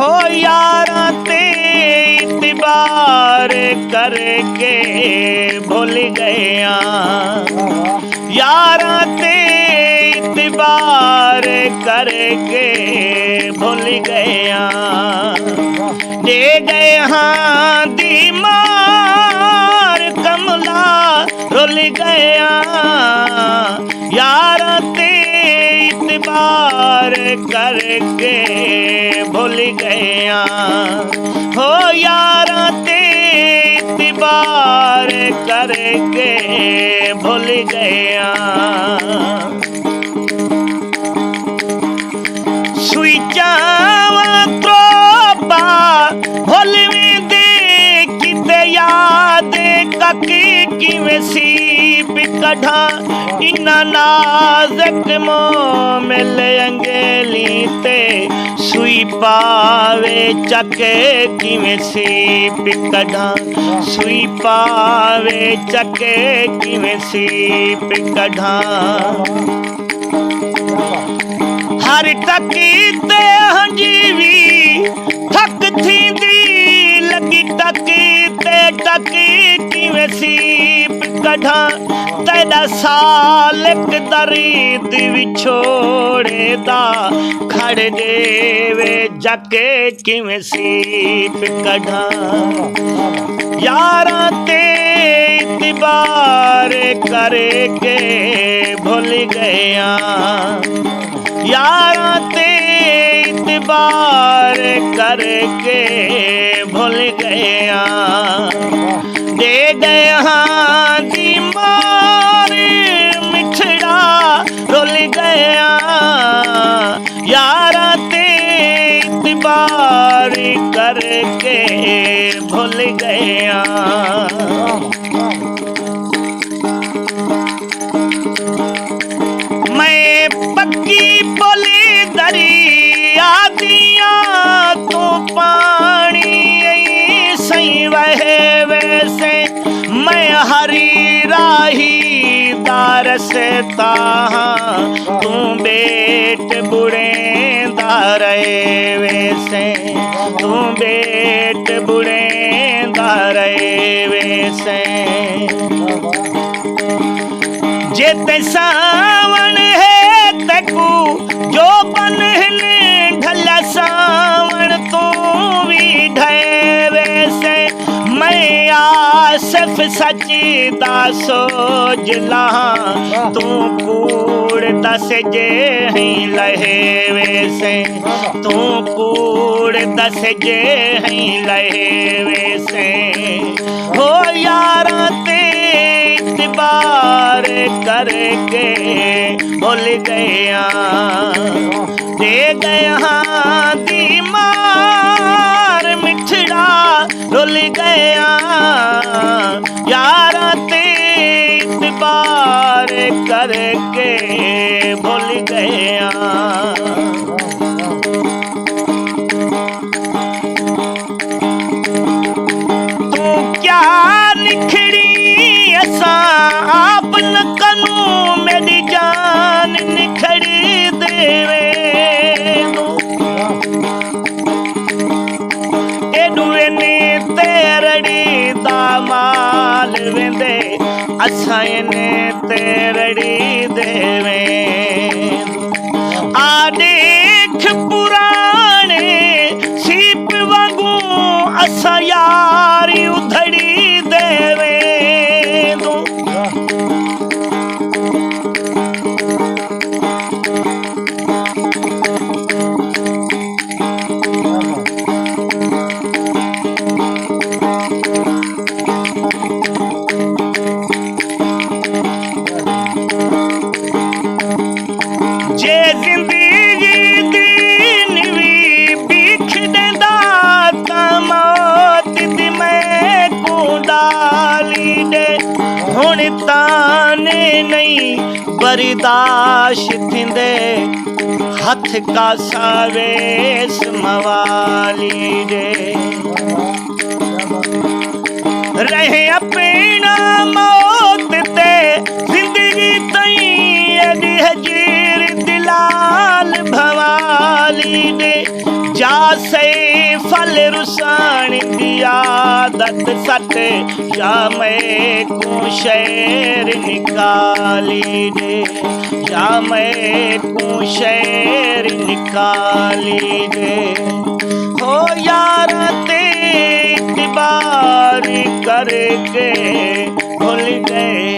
हो यारा ते इतबार करके भूल गया, यारा ते इतबार करके भूल गया, दे गए हाँ दी मार कमला रुल गया, यारा ते इतबार करके भूल गया, हो यारा ते इतबार करके भूल गया। सुई जावा त्रोबा भोलवी दे किते याद काकी किवें सीप कढ़ा, इन्ना नाज़ुक मों मिल अंगेली ते सुई पावे चके किवें सीप कढ़ा, सुई पावे चके किवें सीप कढ़ा। हर टकी ते हंजीवी थक थींदी लगी, टकी ते टकी किवें सीप कढ़ा, तेरा सालिक दरीद विछोड़े दा खड़ देवे जाके किवें सीप कढ़ा, यारा ते इतबार करके भूल गया, यारा ते इतबार करके भूल गया, दे गया हाँ दी मार मिठड़ा रुल गया, यारा ते इतबार करके भूल गया। मैं पक्की बोली दरिया दिया तो पानी सही वहे वैसे, मैं हरी राही दारसता तू बेट बुढ़े दारे वैसे, तू बेट बुढ़े दारे वैसे, जेते सावन है तकू जो बनहने ढला सावन तू भी ढे वैसे, मैं आसिफ सची दा सोजला तू कूड़ दस जे ही लहे वैसे, तू कूड़ दस जे ही लहे वैसे, हो यारा ते इतबार करके भूल गया, दे गया दी मार मिठड़ा रुल गया, यारा ते इतबार करके भूल गया। तू क्या निखड़ी असा आप न कनू मेरी जान निखड़ी देवे, एडुए ने तेरड़ी दा माल वेंदे असा ने तेरड़ी देवे, आ देख पुराने सीप वांगू असा यारी उधड़ी देवे, जे जिंदगी दी निवी बीख देंदा ता मौत दी मैं को डाली दे, हुण ताने नहीं बर्दाश्त थिंदे हथ का सावेस मवाली दे, रहे अपना मौत ते जिंदगी तई एडी हजीर दिलाल भवाली दे, जा से फल रुसान की आदत सट या मैं को शेर निकाली दे या मैं को शेर निकाली दे हो यार ते इतबार करके भूल गए